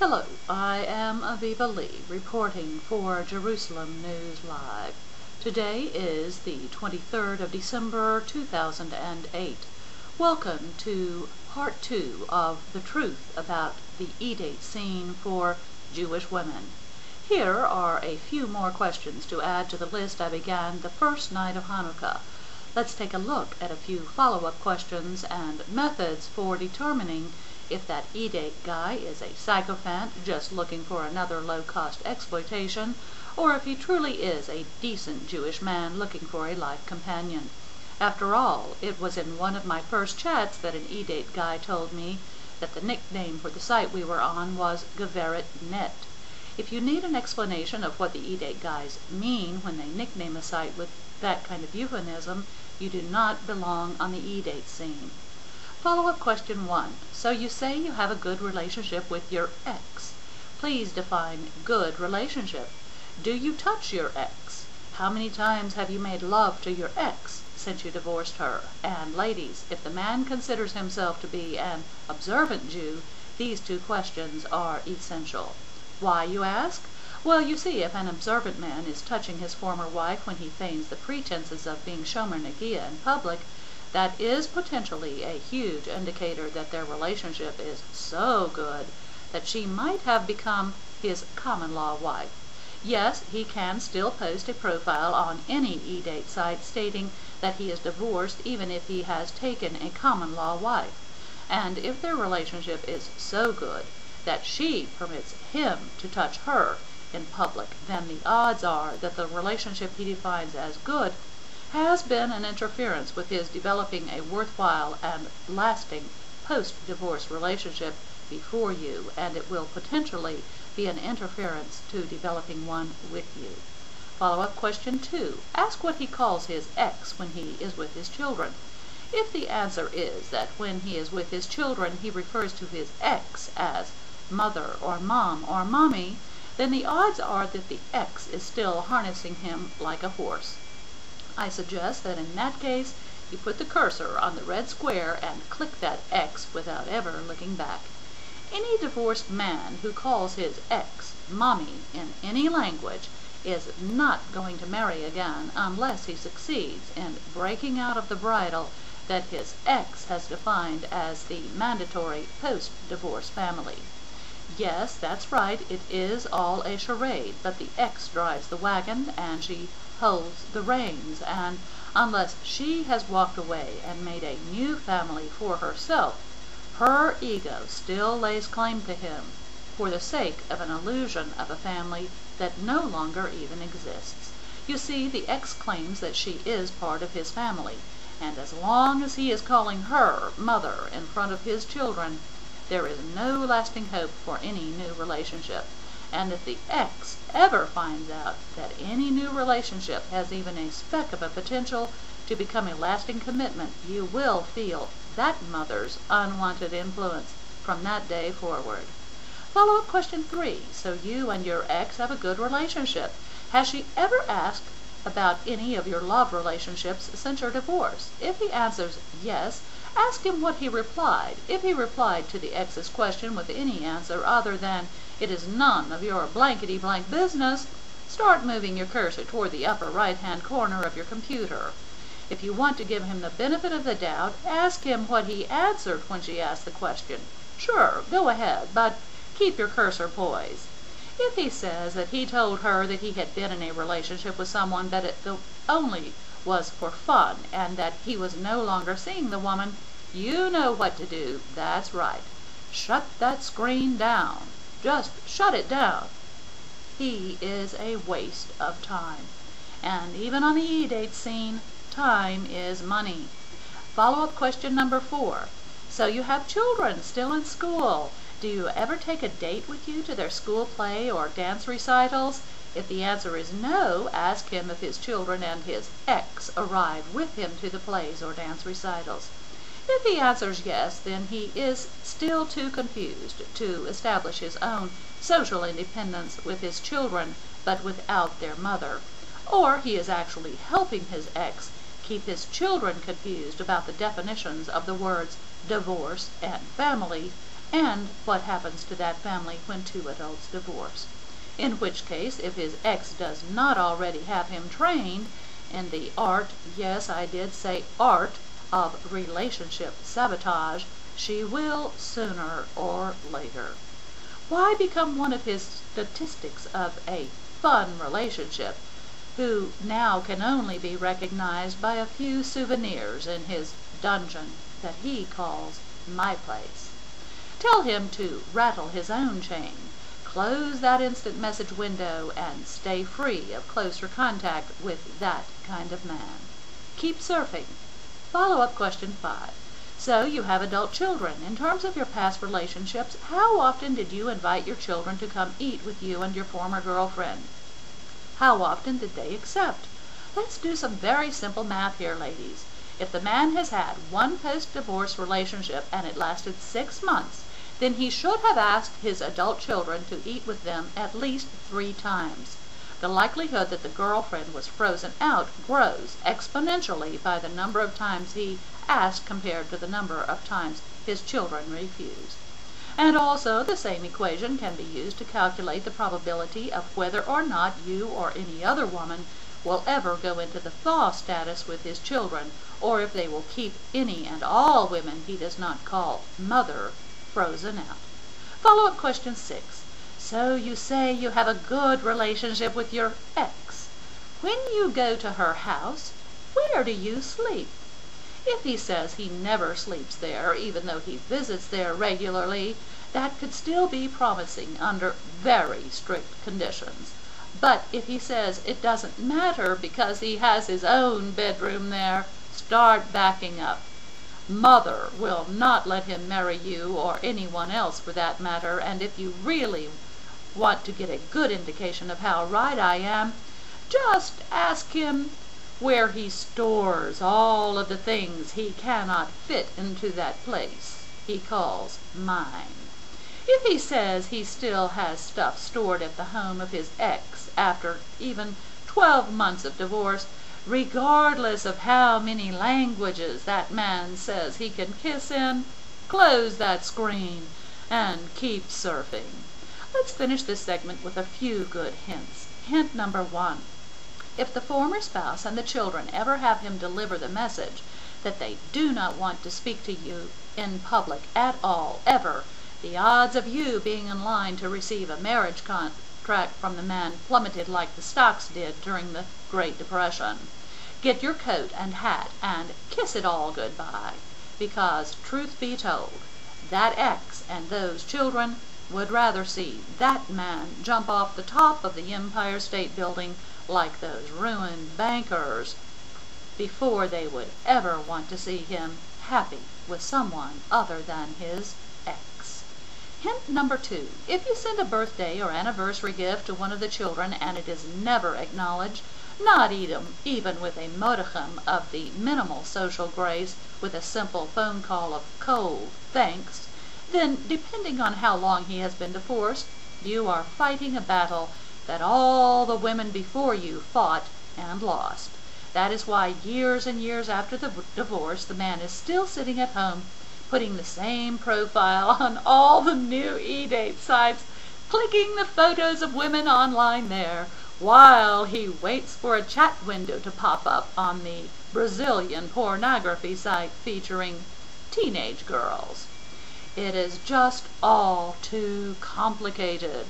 Hello, I am Aviva reporting for Jerusalem News Live. Today is the 23rd of December 2008. Welcome to Part 2 of the truth about the Edate scene for Jewish women. Here are a few more questions to add to the list I began the first night of Hanukkah. Let's take a look at a few follow-up questions and methods for determining if that Edate guy is a sycophant just looking for another low-cost exploitation, or if he truly is a decent Jewish man looking for a life companion. After all, it was in one of my first chats that an Edate guy told me that the nickname for the site we were on was Geveret Net. If you need an explanation of what the Edate guys mean when they nickname a site with that kind of euphemism, you do not belong on the Edate scene. Follow-up question 1. So you say you have a good relationship with your ex. Please define good relationship. Do you touch your ex? How many times have you made love to your ex since you divorced her? And ladies, if the man considers himself to be an observant Jew, these two questions are essential. Why, you ask? Well, you see, if an observant man is touching his former wife when he feigns the pretenses of being Shomer Negiah in public, that is potentially a huge indicator that their relationship is so good that she might have become his common-law wife. Yes, he can still post a profile on any Edate site stating that he is divorced even if he has taken a common-law wife. And if their relationship is so good that she permits him to touch her in public, then the odds are that the relationship he defines as good has been an interference with his developing a worthwhile and lasting post-divorce relationship before you, and it will potentially be an interference to developing one with you. Follow-up question 2. Ask what he calls his ex when he is with his children. If the answer is that when he is with his children he refers to his ex as mother or mom or mommy, then the odds are that the ex is still harnessing him like a horse. I suggest that in that case you put the cursor on the red square and click that X without ever looking back. Any divorced man who calls his ex mommy in any language is not going to marry again unless he succeeds in breaking out of the bridle that his ex has defined as the mandatory post-divorce family. Yes, that's right, it is all a charade, but the ex drives the wagon and she holds the reins, and unless she has walked away and made a new family for herself, her ego still lays claim to him for the sake of an illusion of a family that no longer even exists. You see, the ex claims that she is part of his family, and as long as he is calling her mother in front of his children, there is no lasting hope for any new relationship. And if the ex ever finds out that any new relationship has even a speck of a potential to become a lasting commitment, you will feel that mother's unwanted influence from that day forward. Follow-up question 3. So you and your ex have a good relationship. Has she ever asked about any of your love relationships since your divorce? If he answers yes, ask him what he replied. If he replied to the ex's question with any answer other than "It is none of your blankety-blank business," start moving your cursor toward the upper right-hand corner of your computer. If you want to give him the benefit of the doubt, ask him what he answered when she asked the question. Sure, go ahead, but keep your cursor poised. If he says that he told her that he had been in a relationship with someone but it only was for fun and that he was no longer seeing the woman, you know what to do. That's right. Shut that screen down. Just shut it down. He is a waste of time. And even on the Edate scene, time is money. Follow-up question number 4. So you have children still in school. Do you ever take a date with you to their school play or dance recitals? If the answer is no, ask him if his children and his ex arrive with him to the plays or dance recitals. If he answers yes, then he is still too confused to establish his own social independence with his children, but without their mother. Or he is actually helping his ex keep his children confused about the definitions of the words divorce and family, and what happens to that family when two adults divorce. In which case, if his ex does not already have him trained in the art, yes, I did say art, of relationship sabotage, she will sooner or later. Why become one of his statistics of a fun relationship, who now can only be recognized by a few souvenirs in his dungeon that he calls my place? Tell him to rattle his own chain, close that instant message window, and stay free of closer contact with that kind of man. Keep surfing. Follow-up question 5. So you have adult children. In terms of your past relationships, how often did you invite your children to come eat with you and your former girlfriend? How often did they accept? Let's do some very simple math here, ladies. If the man has had one post-divorce relationship and it lasted 6 months, then he should have asked his adult children to eat with them at least 3 times. The likelihood that the girlfriend was frozen out grows exponentially by the number of times he asked compared to the number of times his children refused. And also the same equation can be used to calculate the probability of whether or not you or any other woman will ever go into the thaw status with his children, or if they will keep any and all women he does not call mother frozen out. Follow-up question 6. So you say you have a good relationship with your ex. When you go to her house, where do you sleep? If he says he never sleeps there, even though he visits there regularly, that could still be promising under very strict conditions. But if he says it doesn't matter because he has his own bedroom there, start backing up. Mother will not let him marry you or anyone else for that matter, and if you really want to get a good indication of how right I am, just ask him where he stores all of the things he cannot fit into that place he calls mine. If he says he still has stuff stored at the home of his ex after even 12 months of divorce, regardless of how many languages that man says he can kiss in, close that screen and keep surfing. Let's finish this segment with a few good hints. Hint number 1. If the former spouse and the children ever have him deliver the message that they do not want to speak to you in public at all, ever, the odds of you being in line to receive a marriage contract from the man plummeted like the stocks did during the Great Depression. Get your coat and hat and kiss it all goodbye, because, truth be told, that ex and those children would rather see that man jump off the top of the Empire State Building like those ruined bankers before they would ever want to see him happy with someone other than his ex. Hint number 2. If you send a birthday or anniversary gift to one of the children and it is never acknowledged, not even with a modicum of the minimal social grace with a simple phone call of cold thanks, then, depending on how long he has been divorced, you are fighting a battle that all the women before you fought and lost. That is why years and years after the divorce, the man is still sitting at home, putting the same profile on all the new Edate sites, clicking the photos of women online there, while he waits for a chat window to pop up on the Brazilian pornography site featuring teenage girls. It is just all too complicated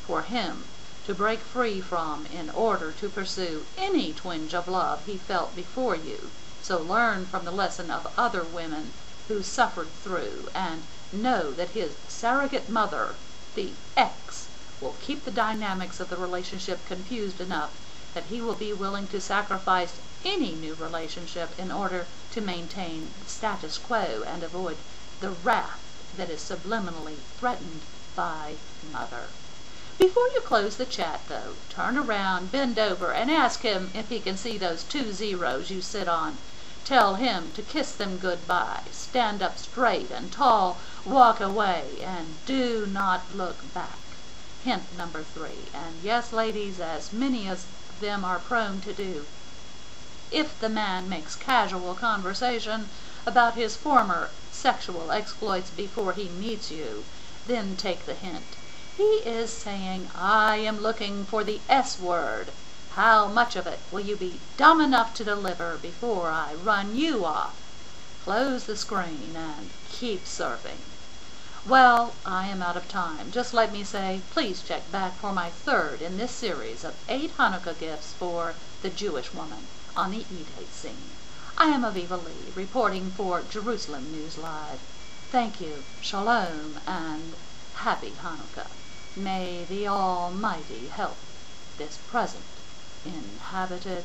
for him to break free from in order to pursue any twinge of love he felt before you. So learn from the lesson of other women who suffered through, and know that his surrogate mother, the ex, will keep the dynamics of the relationship confused enough that he will be willing to sacrifice any new relationship in order to maintain the status quo and avoid the wrath that is subliminally threatened by mother. Before you close the chat, though, turn around, bend over, and ask him if he can see those 2 zeros you sit on. Tell him to kiss them goodbye, stand up straight and tall, walk away, and do not look back. Hint number 3, and yes, ladies, as many of them are prone to do. If the man makes casual conversation about his former sexual exploits before he meets you, then take the hint. He is saying, I am looking for the S word. How much of it will you be dumb enough to deliver before I run you off? Close the screen and keep surfing. Well, I am out of time. Just let me say, please check back for my third in this series of 8 Hanukkah gifts for the Jewish woman on the Edate scene. I am Aviva Lee, reporting for Jerusalem News Live. Thank you, Shalom, and Happy Hanukkah. May the Almighty help this present inhabited